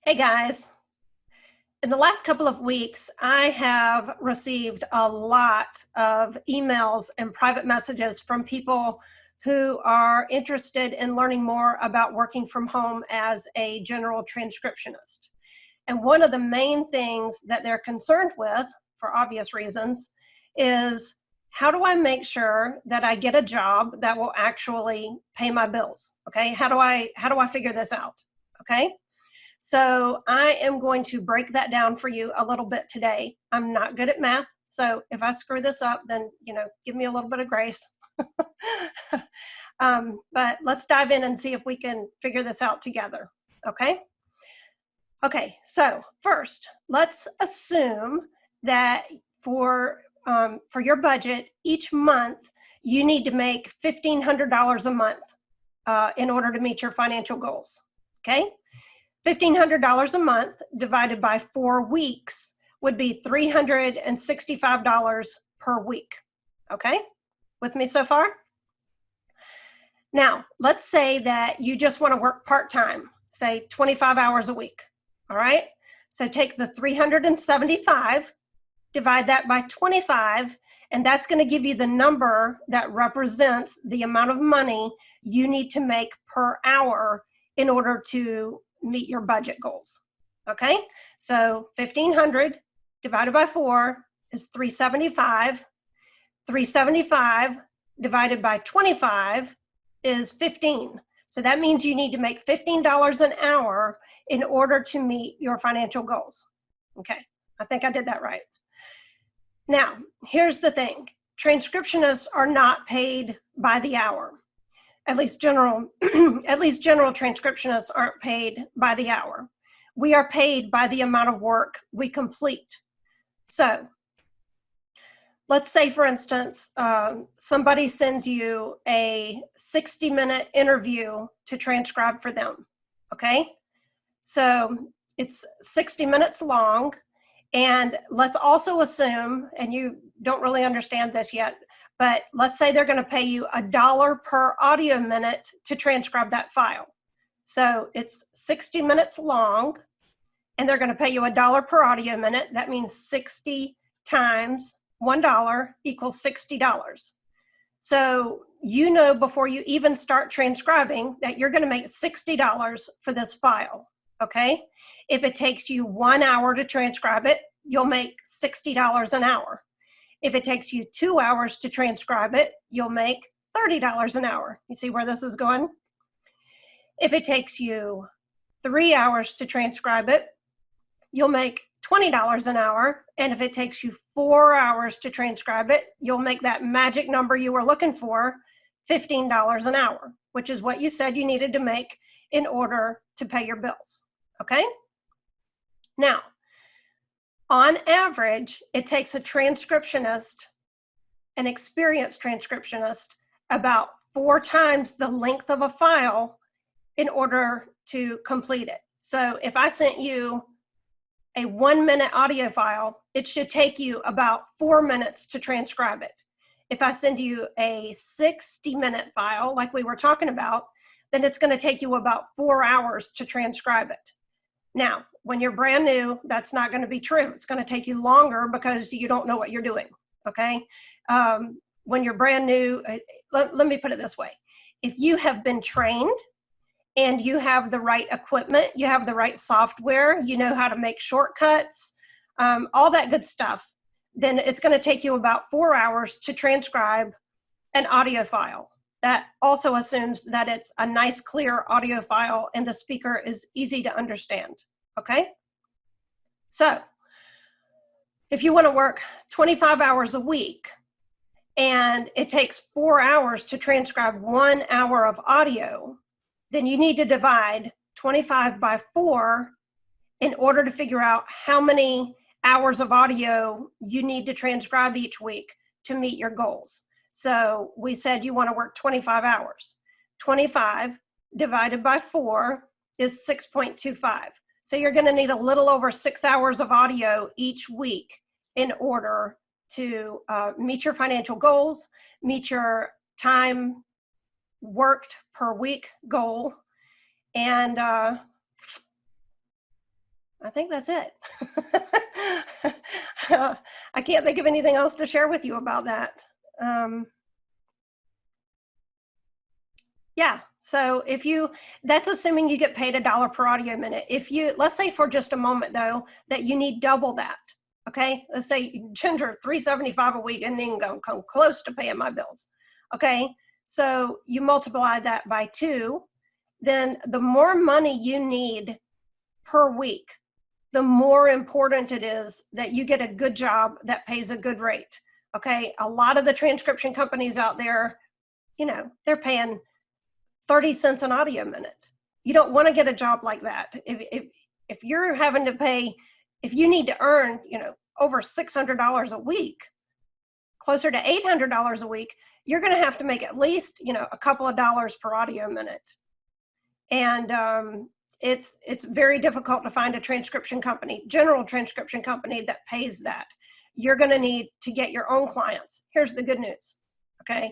Hey guys, in the last couple of weeks, I have received a lot of emails and private messages from people who are interested in learning more about working from home as a general transcriptionist. And one of the main things that they're concerned with, for obvious reasons, is how do I make sure that I get a job that will actually pay my bills? Okay, how do I figure this out? Okay. So I am going to break that down for you a little bit today. I'm not good at math, so if I screw this up, then, give me a little bit of grace. But let's dive in and see if we can figure this out together, okay? Okay, so first, let's assume that for your budget, each month, you need to make $1,500 a month in order to meet your financial goals, okay? $1,500 a month divided by 4 weeks would be $365 per week. Okay, with me so far? Now, let's say that you just want to work part-time, say 25 hours a week. All right, so take the 375, divide that by 25, and that's going to give you the number that represents the amount of money you need to make per hour in order to meet your budget goals. Okay, so 1,500 divided by 4 is 375. 375 divided by 25 is 15. So that means you need to make $15 an hour in order to meet your financial goals. Okay, I think I did that right. Now, here's the thing. Transcriptionists are not paid by the hour. At least general transcriptionists aren't paid by the hour. We are paid by the amount of work we complete. So let's say, for instance, somebody sends you a 60-minute interview to transcribe for them, okay? So it's 60 minutes long, and let's also assume, and you don't really understand this yet, but let's say they're going to pay you $1 per audio minute to transcribe that file. So it's 60 minutes long, and they're going to pay you $1 per audio minute. That means 60 times $1 equals $60. So you know before you even start transcribing that you're going to make $60 for this file, okay? If it takes you 1 hour to transcribe it, you'll make $60 an hour. If it takes you 2 hours to transcribe it, you'll make $30 an hour. You see where this is going? If it takes you 3 hours to transcribe it, you'll make $20 an hour. And if it takes you 4 hours to transcribe it, you'll make that magic number you were looking for, $15 an hour, which is what you said you needed to make in order to pay your bills, okay? Now, on average, it takes a transcriptionist, an experienced transcriptionist, about 4 times the length of a file in order to complete it. So if I sent you a 1-minute audio file, it should take you about 4 minutes to transcribe it. If I send you a 60-minute file, like we were talking about, then it's going to take you about 4 hours to transcribe it. Now, when you're brand new, that's not going to be true. It's going to take you longer because you don't know what you're doing, okay? When you're brand new, let me put it this way. If you have been trained and you have the right equipment, you have the right software, you know how to make shortcuts, all that good stuff, then it's going to take you about 4 hours to transcribe an audio file. That also assumes that it's a nice, clear audio file and the speaker is easy to understand, okay? So if you want to work 25 hours a week and it takes 4 hours to transcribe 1 hour of audio, then you need to divide 25 by 4 in order to figure out how many hours of audio you need to transcribe each week to meet your goals. So we said you want to work 25 hours. 25 divided by 4 is 6.25. So you're going to need a little over 6 hours of audio each week in order to meet your financial goals, meet your time worked per week goal, and I think that's it. I can't think of anything else to share with you about that. Yeah, so if you, that's assuming you get paid $1 per audio minute. If you, let's say for just a moment though, that you need double that, okay? Let's say Ginger, $375 a week and then come close to paying my bills, okay? So you multiply that by 2, then the more money you need per week, the more important it is that you get a good job that pays a good rate, okay? A lot of the transcription companies out there, you know, they're paying 30 cents an audio minute. You don't want to get a job like that. If you're having to pay, if you need to earn, you know, over $600 a week, closer to $800 a week, you're going to have to make at least, you know, a couple of dollars per audio minute. And it's very difficult to find a transcription company, general transcription company, that pays that. You're going to need to get your own clients. Here's the good news, okay?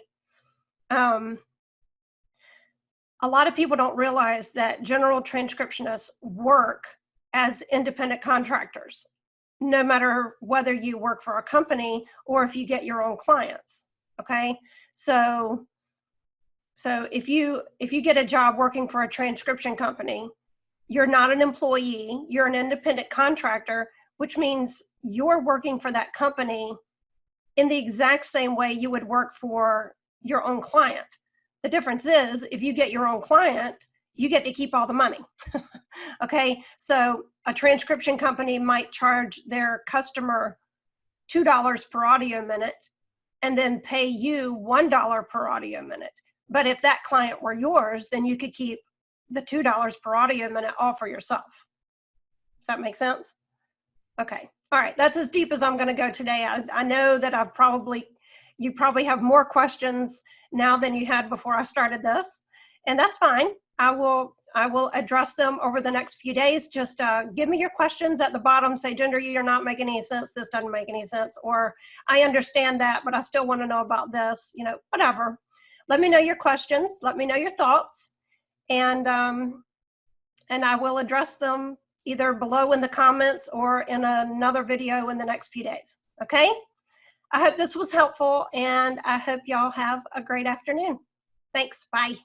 A lot of people don't realize that general transcriptionists work as independent contractors, no matter whether you work for a company or if you get your own clients, okay? So if you get a job working for a transcription company, you're not an employee, you're an independent contractor, which means you're working for that company in the exact same way you would work for your own client. The difference is, if you get your own client, you get to keep all the money. Okay, so a transcription company might charge their customer $2 per audio minute and then pay you $1 per audio minute. But if that client were yours, then you could keep the $2 per audio minute all for yourself. Does that make sense? Okay, all right, that's as deep as I'm going to go today. I know that you probably have more questions now than you had before I started this, and that's fine. I will address them over the next few days. Just give me your questions at the bottom. Say, Ginger, you're not making any sense. This doesn't make any sense. Or I understand that, but I still want to know about this. You know, whatever. Let me know your questions. Let me know your thoughts, and I will address them either below in the comments or in another video in the next few days. Okay? I hope this was helpful, and I hope y'all have a great afternoon. Thanks. Bye.